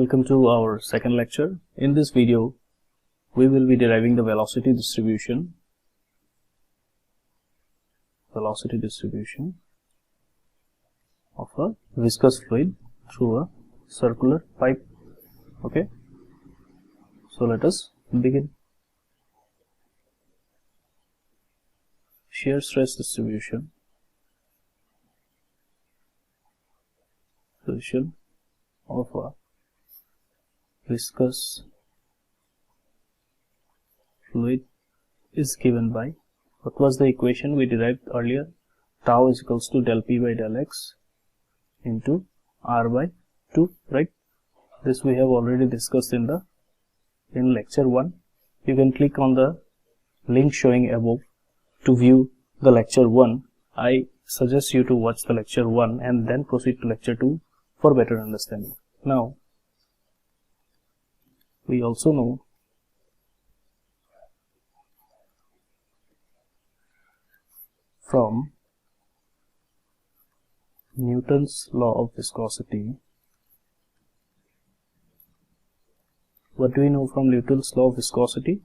Welcome to our second lecture. In this video, we will be deriving the velocity distribution of a viscous fluid through a circular pipe. Okay, so let us begin. Shear stress distribution, solution of a viscous fluid is given by, what was the equation we derived earlier? Tau is equals to del P by del X into R by 2, right? This we have already discussed in lecture 1. You can click on the link showing above to view the lecture 1. I suggest you to watch the lecture 1 and then proceed to lecture 2 for better understanding. Now, we also know from Newton's law of viscosity. What do we know from Newton's law of viscosity?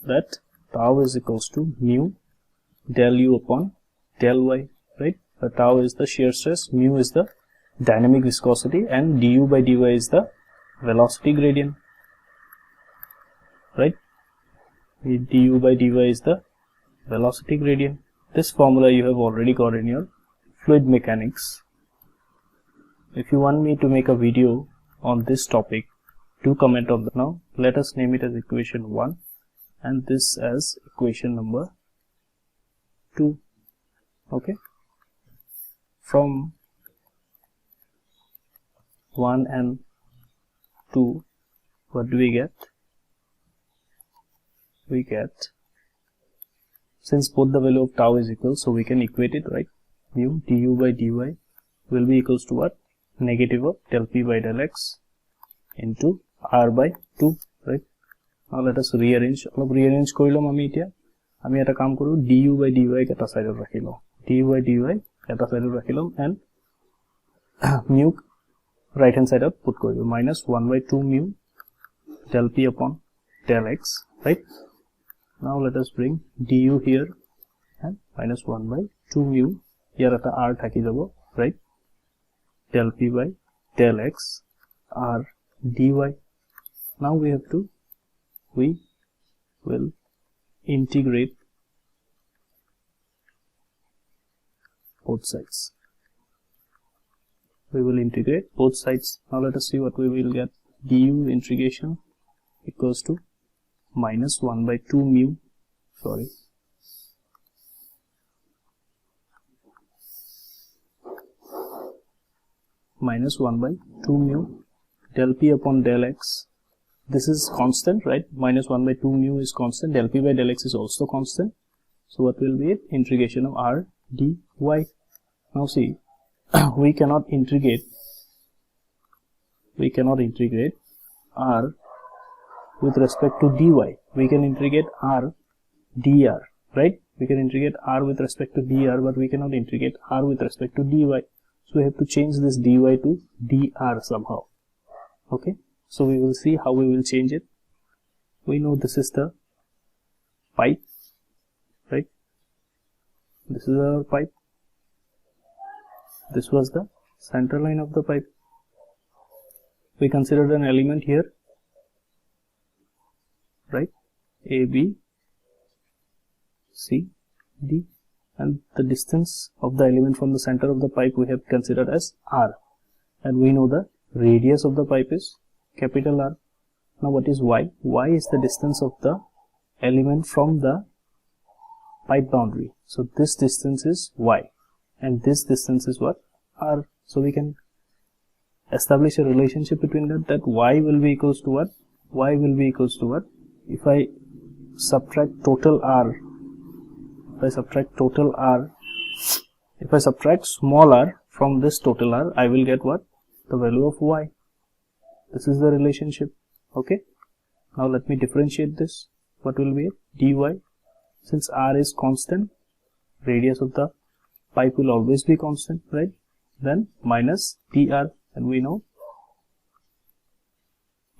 That tau is equals to mu del u upon del y, right? Tau is the shear stress, mu is the dynamic viscosity, and du by dy is the velocity gradient, right? Du by dy is the velocity gradient. This formula you have already got in your fluid mechanics. If you want me to make a video on this topic, do comment on that. Now let us name it as equation 1 and this as equation number 2. Okay, from 1 and 2, what do we get? We get, since both the value of tau is equal, so we can equate it, right? Mu du by dy will be equals to what? Negative of del P by del X into R by 2, right? Now let us rearrange. Rearrange korilom ami etia. Ami eta kaam koru du by dy eta side ot rakhilom. Du by dy eta side ot rakhilom and mu right hand side ot put korilom. Minus 1 by 2 mu del P upon del X, right? Now let us bring du here and minus 1 by 2 mu. Here at R thaki jabo, right? Del P by del X R dy. Now we will integrate both sides. We will integrate both sides. Now let us see what we will get. Du integration equals to minus 1 by 2 mu, minus 1 by 2 mu del P upon del X. This is constant, right? Minus 1 by 2 mu is constant. Del P by del X is also constant. So what will be it? Integration of R dy. Now see, we cannot integrate R with respect to dy. We can integrate R dr, right? We can integrate R with respect to dr, but we cannot integrate R with respect to dy. So we have to change this dy to dr somehow. Okay, so we will see how we will change it. We know this is the pipe, right? This is our pipe. This was the center line of the pipe. We considered an element here, right? A, B, C, D, and the distance of the element from the center of the pipe we have considered as R, and we know the radius of the pipe is capital R. Now what is Y? Y is the distance of the element from the pipe boundary. So this distance is Y and this distance is what? R. So we can establish a relationship between that Y will be equals to what? Y will be equals to what? If I subtract total R, if I subtract small r from this total R, I will get what? The value of Y. This is the relationship. Okay, now let me differentiate this. What will be it? Dy. Since R is constant, radius of the pipe will always be constant, right? Then minus dr, and we know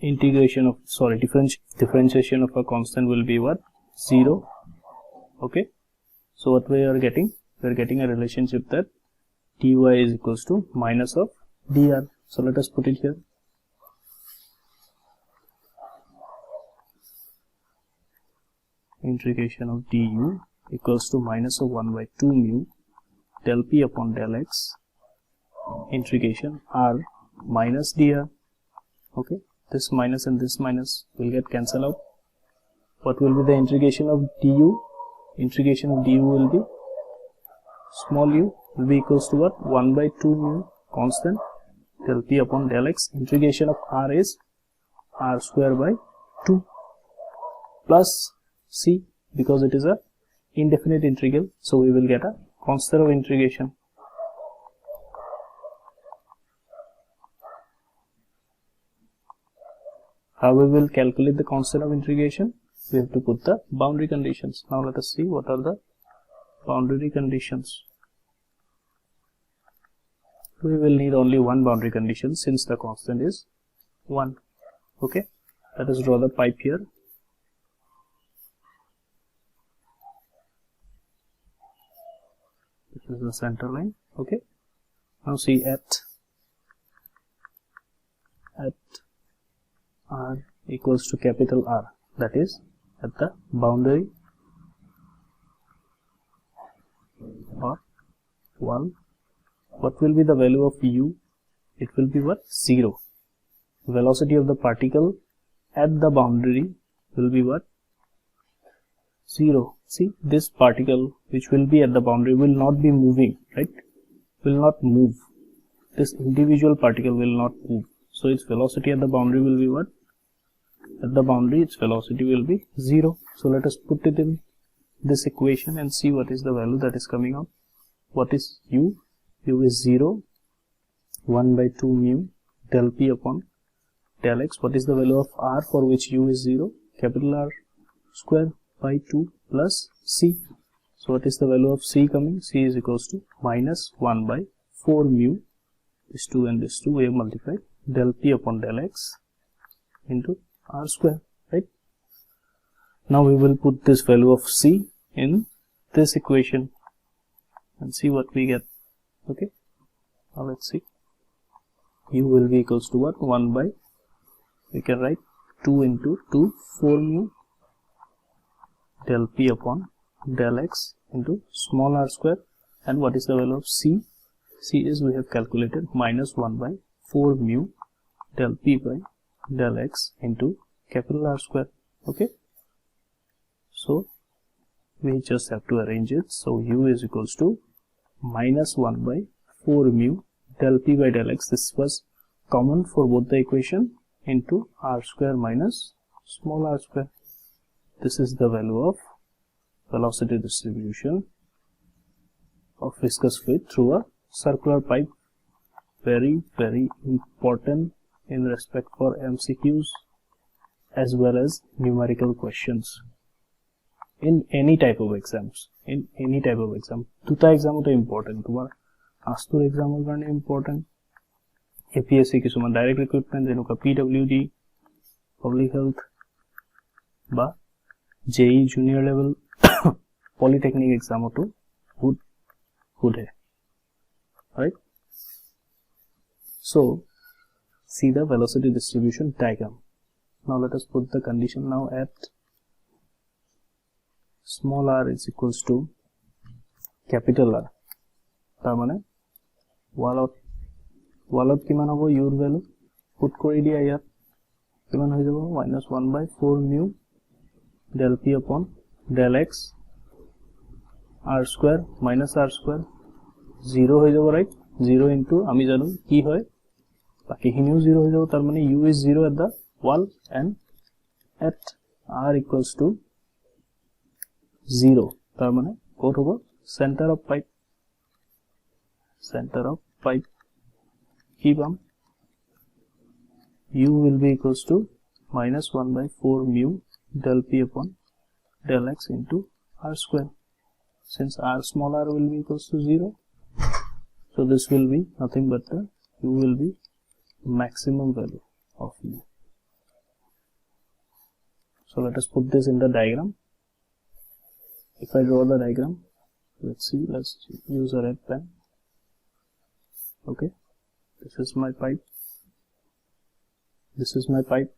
differentiation of a constant will be what? 0. Okay, so what we are getting a relationship that dy is equals to minus of dr. So let us put it here. Integration of du equals to minus of 1 by 2 mu del p upon del x integration r minus dr. Okay, this minus and this minus will get cancelled out. What will be the integration of du? Integration of du will be small u will be equals to what? 1 by 2 mu constant del p upon del x. Integration of r is r square by 2 plus c, because it is a indefinite integral, so we will get a constant of integration. How we will calculate the constant of integration? We have to put the boundary conditions. Now let us see what are the boundary conditions. We will need only one boundary condition since the constant is 1. Okay, let us draw the pipe here. This is the center line. Okay, now see at r equals to capital R, that is at the boundary or 1, what will be the value of u? It will be what? 0. Velocity of the particle at the boundary will be what? 0. See, this particle which will be at the boundary will not be moving, right? Will not move. This individual particle will not move. So its velocity at the boundary will be what? At the boundary its velocity will be 0. So let us put it in this equation and see what is the value that is coming out. What is u? U is 0, 1 by 2 mu del p upon del x. What is the value of r for which u is 0? Capital R square by 2 plus c. So what is the value of c coming? C is equals to minus 1 by 4 mu. This 2 and this 2 we have multiplied del p upon del x into r square, right? Now we will put this value of c in this equation and see what we get. Okay, now let's see. U will be equals to what? 1 by, we can write 2 into 2, 4 mu del p upon del x into small r square. And what is the value of c? C is, we have calculated, minus 1 by 4 mu del p by del x into capital R square. Okay, so we just have to arrange it. So u is equals to minus 1 by 4 mu del p by del x. This was common for both the equation into r square minus small r square. This is the value of velocity distribution of viscous fluid through a circular pipe. Very, very important in respect for MCQs as well as numerical questions in any type of exams. In any type of exam, duta exam is important. Tomar astur exam is very important. APSC kisuman direct recruitment, jenuka PWD, public health, ba JEE junior level, polytechnic exam to good hai. Right? So see the velocity distribution diagram. Now let us put the condition now at small r is equals to capital R. tar mane wall out kiman hobo your value put kori dia yar kiman hoy jabo minus 1 by 4 mu del p upon del x r square minus r square 0 hoy jabo, right? 0 into ami janu ki hoy baki hiniu 0 hoy jabo, tar mane u is 0 at the wall and at r equals to 0 tar mane kot hobo center of pipe ki pam u will be equals to minus 1 by 4 mu del p upon del x into r square. Since r small r will be equals to 0, so this will be nothing but the u will be maximum value of u. So let us put this in the diagram. If I draw the diagram, let's see, let's use a red pen. Okay, this is my pipe, this is my pipe,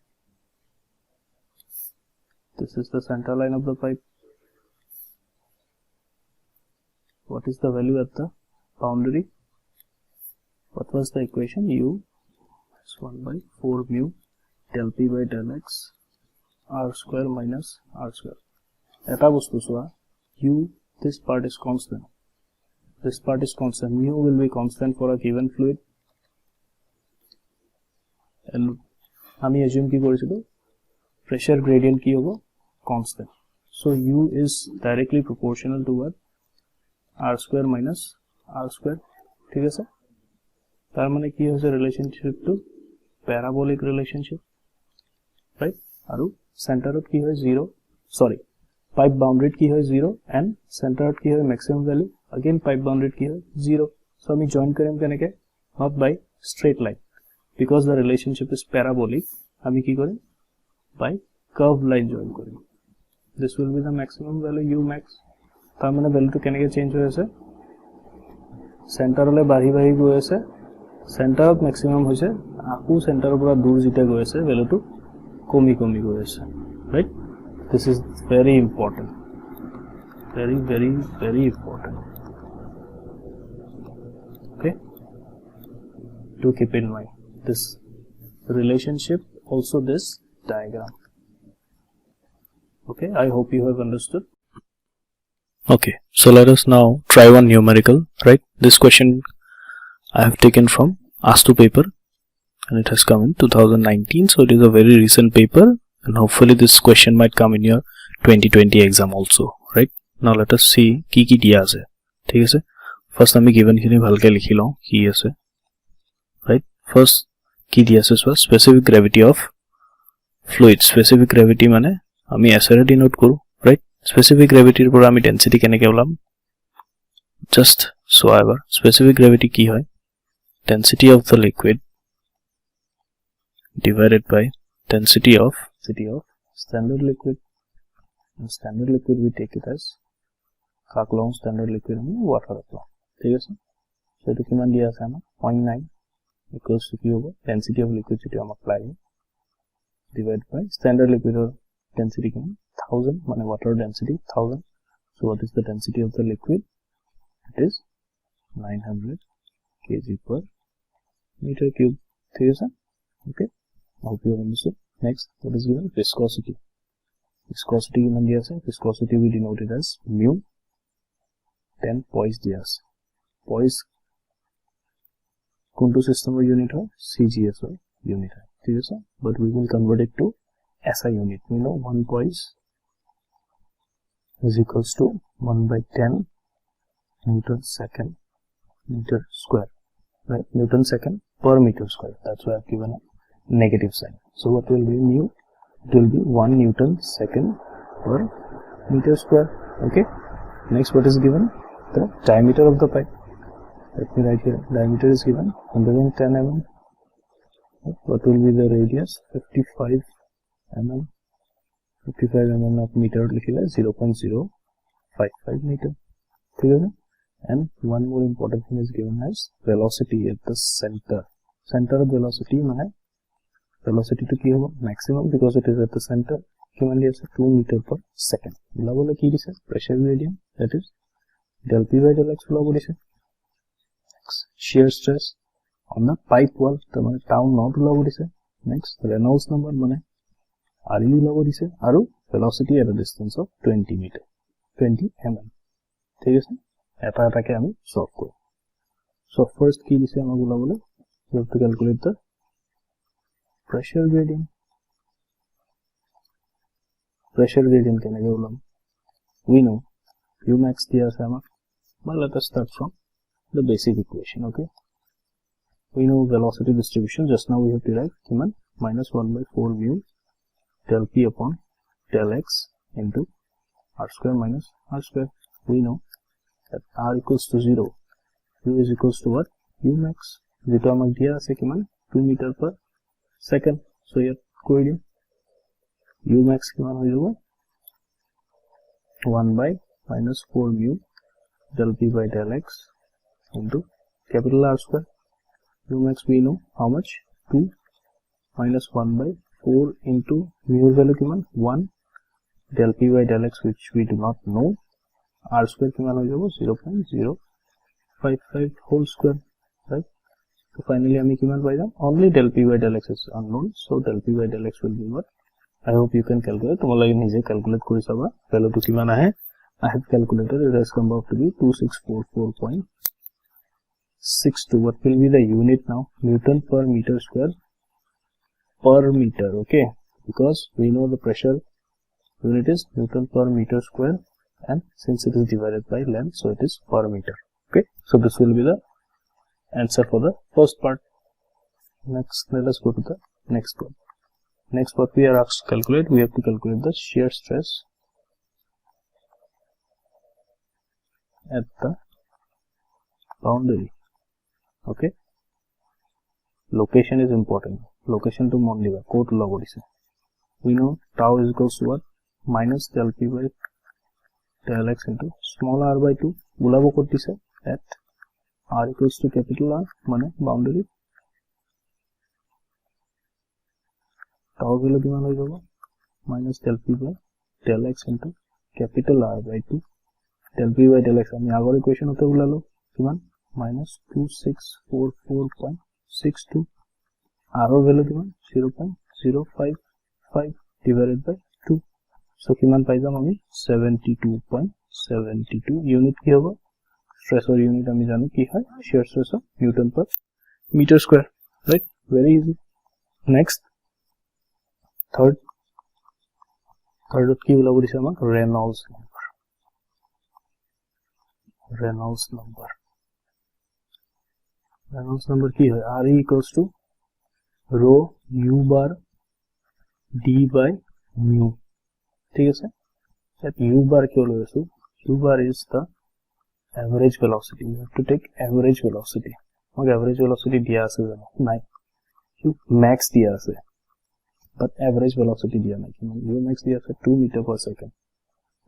this is the center line of the pipe. What is the value at the boundary? What was the equation? U is 1 by 4 mu del p by del x r square minus r square. Eta bostu soa, u, this part is constant. This part is constant. Mu will be constant for a given fluid. And ami assume ki korisilu pressure gradient ki hobo constant. So u is directly proportional to what? R square minus R square. ठीक है sir, तार माने की होइसे relationship to parabolic relationship, right. आरो center out की होय 0, sorry pipe bounded की होय 0 एंड सेंटर आउट की होय maximum value, again pipe bounded की होय 0. सो हम जॉइन करें केनेके, not by straight line, because the relationship is parabolic. हम की करें बाय कर्व लाइन जॉइन करें. This will be the maximum value u max. तार माने वैल्यू तो केनेके चेंज होय আছে, सेंटरले बाढ़ी बाढ़ी गई আছে, सेंटरत मैक्सिमम होइছে, আকু सेंटर পৰা দূৰ जिते गई আছে वैल्यूটো कमी कमी गई আছে, right. This is very important, very very very important. Okay, to keep in mind this relationship, also this diagram. Okay, I hope you have understood. Okay, so let us now try one numerical, right? This question I have taken from ASTU paper and it has come in 2019, so it is a very recent paper and hopefully this question might come in your 2020 exam also, right? Now let us see ki diya ase, thik ase. First ami given khini bhalke likhi lou ki ase, right? First ki diya ase specific gravity of fluid. Specific gravity mane ami SR denote koru, right? Specific gravity पर आमी density केनेके ओलाम, just so ever specific gravity की है density of the liquid divided by density of standard liquid. And standard liquid we take it as काकलों standard liquid में water रखलों, ठीक है sir. so तो किमान दिया है हमें 0.9 equals to की होगा density of liquid जो हम apply divided by standard liquid और density किमान 1000, माने water density 1000. So what is the density of the liquid? It is 900 kg per meter cube. ठीक है sir. Okay, I hope you have understood. Next, what is given? Viscosity. Viscosity given दिया है. Viscosity we denote it as mu. Then poise दिया है. Poise कौन तो system का unit है? CGS का unit है. ठीक है sir. But we will convert it to SI unit. We know 1 poise is equals to 1 by 10 Newton second meter square, right? Newton second per meter square. That's why I've given a negative sign. So what will be mu? It will be 1 Newton second per meter square. Okay. Next, what is given? The diameter of the pipe. Let me write here. Diameter is given 110 mm. What will be the radius? 55 mm. 55 mm of meter लिखिला 0.055 meter, ठीक है. And one more important thing is given as velocity at the center. Center of velocity माने velocity to की होगा maximum because it is at the center. किमान लिया से 2 meter per second. बोला बोला की दिसे pressure gradient, that is del p by del x बोला बोली से. Shear stress on the pipe wall तो माने tau naught बोला बोली से. Next, Reynolds number माने RU लगा दिसे, आरो velocity at a distance of 20 meter, 20 mm. ठीक है सर. ऐसा ऐसा के हमें solve करो. So first की दिसे हमें बोला बोले, you have to calculate the pressure gradient. Pressure gradient कहने के बोला, we know U max दिया है हमें. But let us start from the basic equation. Okay. We know velocity distribution. Just now we have derived किमान minus 1 by 4 mu del p upon del x into r square minus r square. We know that r equals to 0, u is equals to what? U max. যেটা আমাক দিয়া আছে কিমান 2 meter per second. So here कोई u max কিমান হৈ যাব 1 by minus 4 mu del p by del x into capital R square. U max we know how much 2 minus 1 by 4 into mu value কিমান 1 del p by del x which we do not know. R square কিমান হৈ যাব 0.055 whole square, right? So finally আমি কিমান পাই যাম only del p by del x is unknown, so del p by del x will be what? I hope you can calculate. তোমালোকে নিজে calculate কৰি চাবা value টো কিমান আহে. I have calculated it has come out to be 2644.62. What will be the unit now? Newton per meter square per meter, okay? Because we know the pressure unit is Newton per meter square, and since it is divided by length, so it is per meter, okay? So this will be the answer for the first part. Next, let us go to the next one. Next, what we are asked to calculate, we have to calculate the shear stress at the boundary, okay? Location is important. Location to mon diba code log odise. We know tau is equals to what? Minus del p by del x into small r by 2 bulabo code dise at r equals to capital R mane boundary. Tau value kiman hoy jabo minus del p by del x into capital R by 2 del p by del x ami agor equation hote ulalo kiman minus 2644.62 r value kiman 0.055 divided by 2, so kiman pai jam ami 72.72 unit ki hobo stress or unit ami jano ki hoy shear stress of Newton per meter square, right? Very easy. Next, third ki ulabo dise amak Reynolds number ki hoy r equals to rho u bar d by mu, ঠিক আছে? That u bar কি হলো এসো u bar is the average velocity. You have to take average velocity. আমাকে average velocity দিয়া আছে জানো নাই, u max দিয়া আছে but average velocity দিয়া নাই, u max দিয়া আছে 2 meter per second.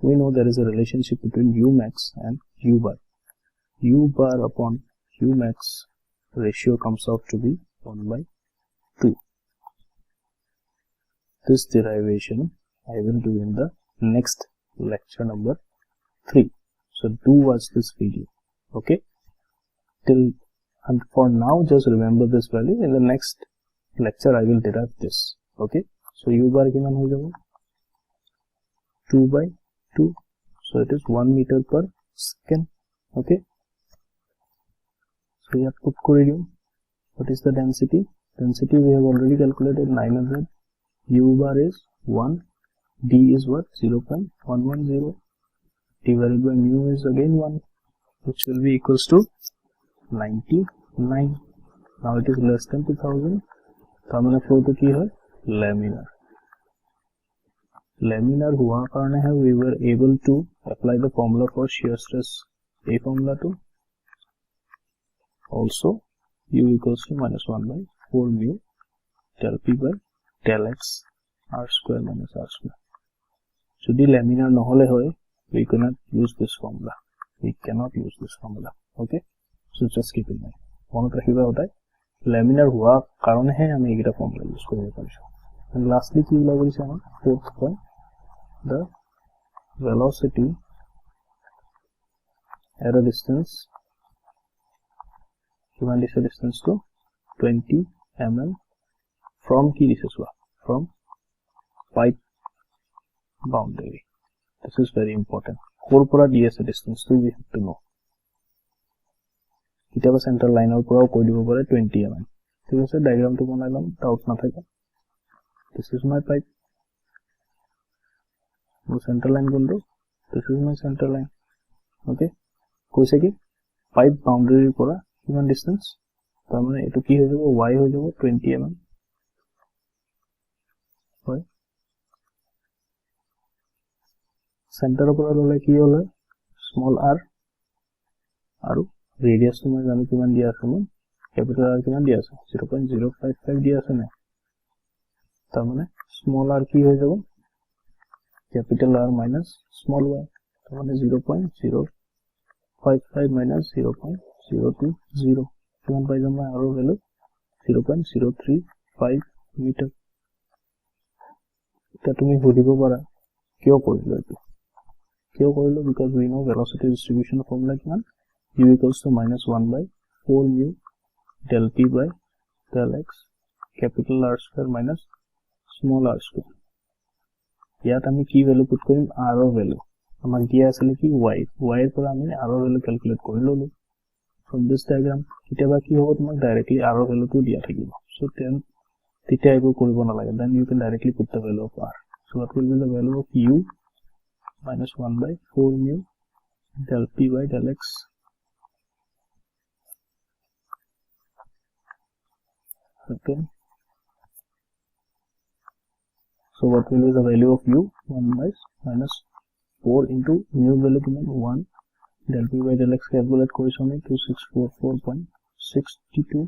We know there is a relationship between u max and u bar. U bar upon u max ratio comes out to be 1 by 2. This derivation I will do in the next lecture number 3. So do watch this video, okay? And for now just remember this value. In the next lecture I will derive this, okay? So u bar kiman hoy jabo 2 by 2, so it is 1 meter per second, okay? So here put kori diu. What is the density? Density we have already calculated 900. U bar is 1, d is what 0.110 divided by mu is again 1, which will be equals to 99. Now it is less than 2000. Tamane flow to ki hai laminar hua karone hai we were able to apply the formula for shear stress, a formula to also u equals to minus 1 by 4 mu del p by del x r square minus r square. Jodi laminar nohole hoy we cannot use this formula. Okay, so just keep in mind monot rakhiba hotai laminar hua karone hai ami ekita formula use koribo parisu. And lastly ki ula korise amar fourth point, the velocity at a distance kiman distance to 20 mm from ki dise from pipe boundary. This is very important. Core pura ds distance to we have to know. Kitaba center line or pura koi dibo pare 20 mm. ঠিক আছে, diagram to banai lam doubt na thake. This is my pipe. No center line konto. This is my center line. Okay. Koise ki pipe boundary pura kiman distance? tar mane etu ki hoy jabo y hoy jabo 20 mm. Hoy center opor lole ki hole small r aru radius to moi janu kiman dia ase mon capital R kiman dia ase 0.055 dia ase na tar mane small r ki hoy jabo capital R minus small y, तो मैंने 0.055 minus 0.020, কিমান পাই যাম মই R value 0.035 meter। এতিয়া তুমি সুধিব পাৰা কিয় কৰিলো এইটো, কিয় কৰিলো, because we know velocity distribution formula কিমান, u equals to minus 1 by 4 mu del p by del x capital R square minus small r square। ইয়াত আমি কি ভ্যালু পুট কৰিম, r ৰ ভ্যালু আমাক দিয়া আছিল কি y, y ৰ পৰা আমি r ৰ ভ্যালু ক্যালকুলেট কৰি ললো। from this diagram কেতিয়াবা কি হ'ব, তোমাক ডাইৰেক্টলি r ৰ ভ্যালুটো দিয়া থাকিব, so তেতিয়া একো কৰিব নালাগে, then you can directly put the value of r। so what will be the value of u minus 1 by 4 mu del p by del x okay। so what will be the value of u, 1 by minus 4 into mu value কিমান 1 del p by del x calculate কৰিছো আমি 2644.62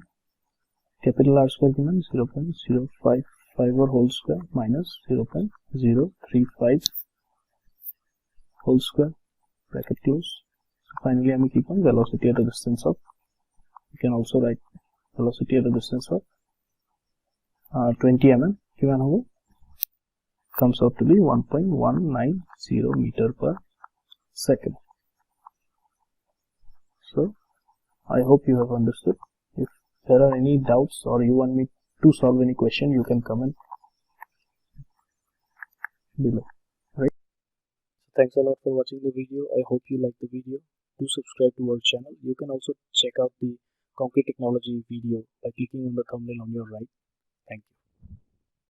capital R square কিমান 0.055 or whole square minus 0.035 whole square bracket close। so finally আমি কি পাম, velocity at a distance of, you can also write velocity at a distance of 20 mm কিমান হ'ব, comes out to be 1.190 meter per second। so I hope you have understood. If there are any doubts or you want me to solve any question, you can comment below, right? Thanks a lot for watching the video. I hope you like the video. Do subscribe to our channel. You can also check out the concrete technology video by clicking on the thumbnail on your right. Thank you.